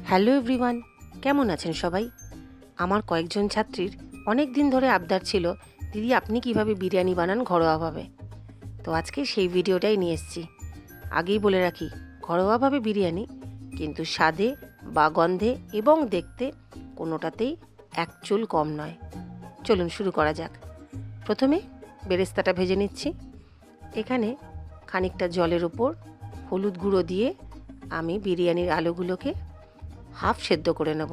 Hello everyone, কেমন আছেন সবাই? আমার কয়েকজন ছাত্রীর অনেক দিন ধরে আবদার ছিল, দিদি আপনি কিভাবে বিরিয়ানি বানান ঘরোয়াভাবে। তো আজকে সেই ভিডিওটাই নিয়ে এসেছি। আগেই বলে রাখি, ঘরোয়াভাবে বিরিয়ানি, কিন্তু স্বাদে বা গন্ধে এবং দেখতে কোনোটাতেই এক চুল কম নয়। চলুন শুরু করা যাক। প্রথমে বেরেস্তাটা ভেজে নিচ্ছি। এখানে খানিকটা জলের ওপর হলুদ গুঁড়ো দিয়ে আমি বিরিয়ানির আলুগুলোকে হাফ সেদ্ধ করে নেব।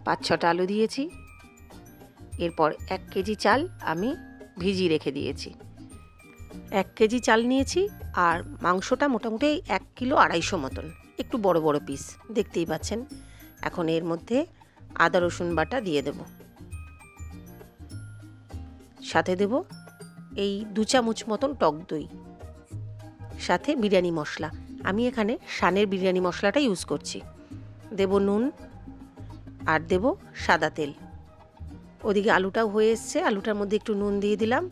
5-6টা আলু দিয়েছি। এরপর 1 কেজি চাল আমি ভিজিয়ে রেখে দিয়েছি। 1 কেজি চাল নিয়েছি আর মাংসটা মোটামুটি 1 কিলো 250 মতন, একটু বড় বড় পিস, দেখতেই পাচ্ছেন। এখন এর মধ্যে আদা রসুন বাটা দিয়ে দেব, সাথে দেব এই 2 চামচ মতন টক দই, সাথে বিরিয়ানি মশলা। আমি এখানে শানের বিরিয়ানি মশলাটা ইউজ করছি। দেব নুন আর দেব সাদা তেল। ওদিকে আলুটাও হয়ে এসছে, আলুটার মধ্যে একটু নুন দিয়ে দিলাম।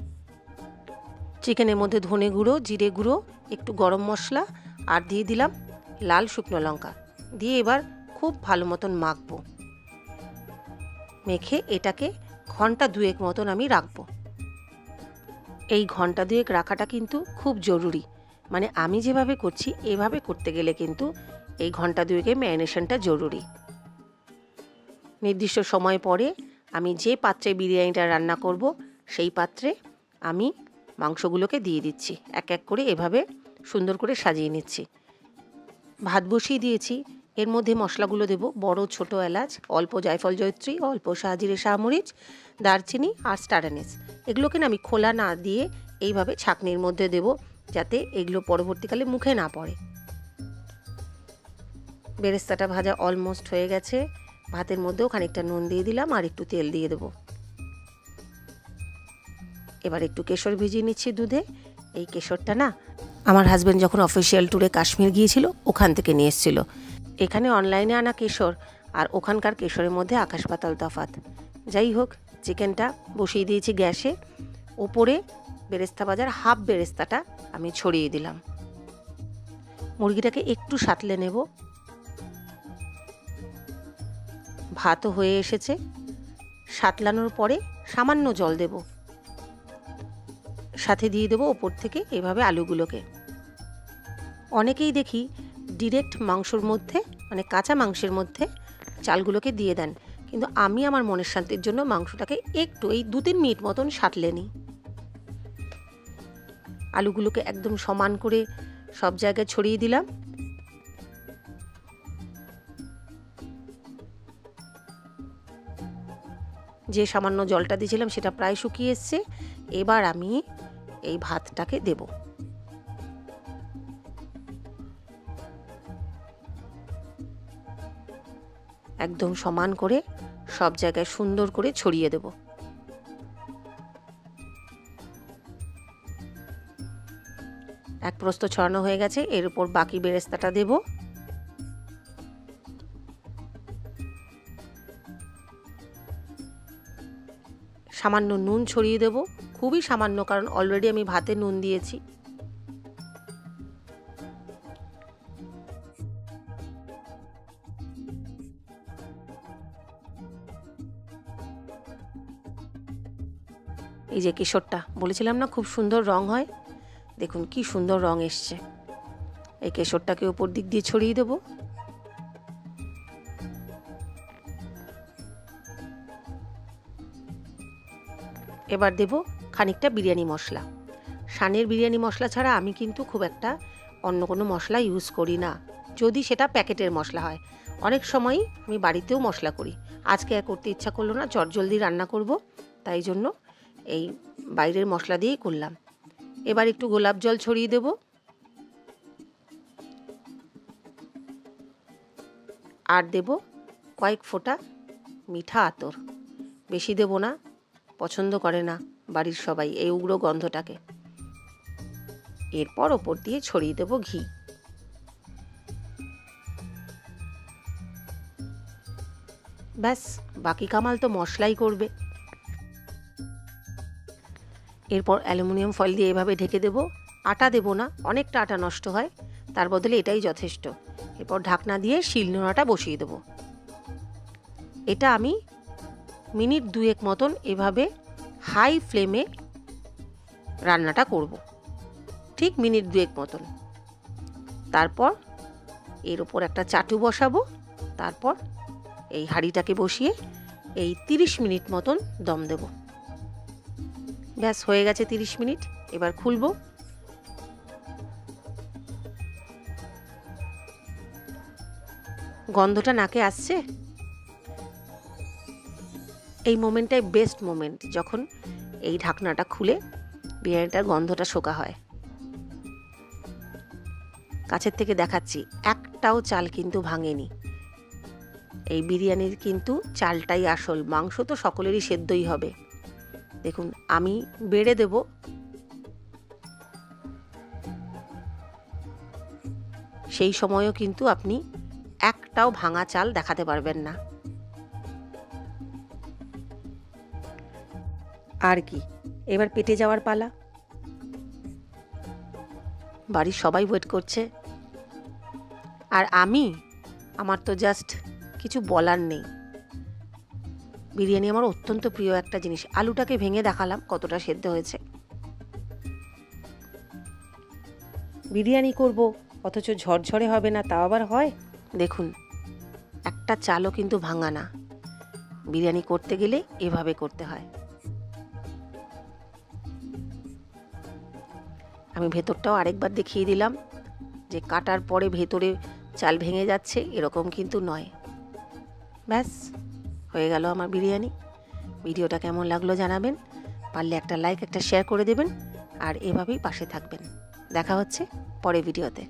চিকেনের মধ্যে ধনে গুঁড়ো, জিরে গুঁড়ো, একটু গরম মশলা আর দিয়ে দিলাম লাল শুকনো লঙ্কা দিয়ে এবার খুব ভালো মতন মাখবো। মেখে এটাকে ঘন্টা 2 মতন আমি রাখবো। এই ঘন্টা 2 রাখাটা কিন্তু খুব জরুরি। মানে আমি যেভাবে করছি এভাবে করতে গেলে কিন্তু এই ঘন্টা 2 ম্যারিনেশনটা জরুরি। নির্দিষ্ট সময় পরে আমি যে পাত্রে বিরিয়ানিটা রান্না করব সেই পাত্রে আমি মাংসগুলোকে দিয়ে দিচ্ছি, এক এক করে এভাবে সুন্দর করে সাজিয়ে নিচ্ছি। ভাত বসিয়ে দিয়েছি। এর মধ্যে মশলাগুলো দেব, বড় ছোট এলাচ, অল্প জায়ফল জয়ত্রী, অল্প শাহজিরে শাহমরিচ, দারচিনি আর স্টার অ্যানিস। এগুলোকে না আমি খোলা না দিয়ে এইভাবে ছাঁকনির মধ্যে দেব, যাতে এগুলো পরবর্তীকালে মুখে না পড়ে। বেরেস্তাটা ভাজা অলমোস্ট হয়ে গেছে। ভাতের মধ্যেও খানিকটা নুন দিয়ে দিলাম আর একটু তেল দিয়ে দেবো। এবার একটু কেশর ভিজিয়ে নিচ্ছি দুধে। এই কেশরটা না আমার হাজব্যান্ড যখন অফিসিয়াল ট্যুরে কাশ্মীর গিয়েছিল ওখান থেকে নিয়ে এসেছিল। এখানে অনলাইনে আনা কেশর আর ওখানকার কেশরের মধ্যে আকাশ পাতাল তফাৎ। যাই হোক, চিকেনটা বসিয়ে দিয়েছি গ্যাসে। ওপরে বেরেস্তা ভাজার হাফ বেরেস্তাটা আমি ছড়িয়ে দিলাম। মুরগিটাকে একটু সাঁতলে নেব। ভাতও হয়ে এসেছে। সাঁতলানোর পরে সামান্য জল দেব, সাথে দিয়ে দেবো ওপর থেকে এভাবে আলুগুলোকে। অনেকেই দেখি ডিরেক্ট মাংসর মধ্যে, মানে কাঁচা মাংসের মধ্যে চালগুলোকে দিয়ে দেন, কিন্তু আমি আমার মনের শান্তির জন্য মাংসটাকে একটু এই 2-3 মিনিট মতন সাঁতলে নিই। আলুগুলোকে একদম সমান করে সব জায়গায় ছড়িয়ে দিলাম। যে সামান্য জলটা দিয়েছিলাম সেটা প্রায় শুকিয়ে এসছে। এবার আমি এই ভাতটাকে দেব। একদম সমান করে সব জায়গায় সুন্দর করে ছড়িয়ে দেব। এক প্রস্থ ছড়ানো হয়ে গেছে। এর উপর বাকি বেরেস্তাটা দেব। সামান্য নুন ছড়িয়ে দেব, খুবই সামান্য, কারণ অলরেডি আমি ভাতে নুন দিয়েছি। এই যে কেশরটা বলেছিলাম না খুব সুন্দর রং হয়, দেখুন কি সুন্দর রং এসছে। এই কেশরটাকে উপর দিক দিয়ে ছড়িয়ে দেব। এবার দেব খানিকটা বিরিয়ানি মশলা। শানের বিরিয়ানি মশলা ছাড়া আমি কিন্তু খুব একটা অন্য কোনো মশলা ইউজ করি না, যদি সেটা প্যাকেটের মশলা হয়। অনেক সময়ই আমি বাড়িতেও মশলা করি। আজকে আর করতে ইচ্ছা করলো না, চটজলদি রান্না করব, তাই জন্য এই বাইরের মশলা দিয়েই করলাম। এবার একটু গোলাপ জল ছড়িয়ে দেব। আর দেব কয়েক ফোঁটা মিঠা আতর। বেশি দেব না, পছন্দ করে না বাড়ির সবাই এই উগ্র গন্ধটাকে। এরপর ওপর দিয়ে ছড়িয়ে দেব ঘি। ব্যাস, বাকি কামাল তো মশলাই করবে। এরপর অ্যালুমিনিয়াম ফয়েল দিয়ে এভাবে ঢেকে দেব আটা দেব না, অনেকটা আটা নষ্ট হয়, তার বদলে এটাই যথেষ্ট। এরপর ঢাকনা দিয়ে শিলনোড়াটা বসিয়ে দেব। এটা আমি মিনিট 2 মতন এভাবে হাই ফ্লেমে রান্নাটা করব, ঠিক মিনিট 2 মতন। তারপর এর ওপর একটা চাটু বসাবো, তারপর এই হাঁড়িটাকে বসিয়ে এই 30 মিনিট মতন দম দেব। ব্যাস হয়ে গেছে 30 মিনিট। এবার খুলব। গন্ধটা নাকে আসছে। এই মোমেন্টটাই বেস্ট মোমেন্ট, যখন এই ঢাকনাটা খুলে বিরিয়ানিটার গন্ধটা শোকা হয়। কাছের থেকে দেখাচ্ছি, একটাও চাল কিন্তু ভাঙেনি। এই বিরিয়ানির কিন্তু চালটাই আসল, মাংস তো সকলেরই সেদ্ধই হবে। দেখুন আমি বেড়ে দেব। সেই সময়ও কিন্তু আপনি একটাও ভাঙা চাল দেখাতে পারবেন না। আর কি, এবার পেটে যাওয়ার পালা। বাড়ির সবাই ওয়েট করছে, আর আমার তো জাস্ট কিছু বলার নেই। বিরিয়ানি আমার অত্যন্ত প্রিয় একটা জিনিস। আলুটাকে ভেঙে দেখালাম কতটা সেদ্ধ হয়েছে। বিরিয়ানি করব অথচ ঝরঝরে হবে না, তাও আবার হয়? দেখুন একটা চালও কিন্তু ভাঙা না। বিরিয়ানি করতে গেলে এভাবে করতে হয়। আমি ভেতরটাও আরেকবার দেখিয়ে দিলাম যে কাটার পরে ভেতরে চাল ভেঙে যাচ্ছে, এরকম কিন্তু নয়। ব্যাস হয়ে গেল আমার বিরিয়ানি। ভিডিওটা কেমন লাগলো জানাবেন, পারলে একটা লাইক একটা শেয়ার করে দেবেন, আর এভাবেই পাশে থাকবেন। দেখা হচ্ছে পরের ভিডিওতে।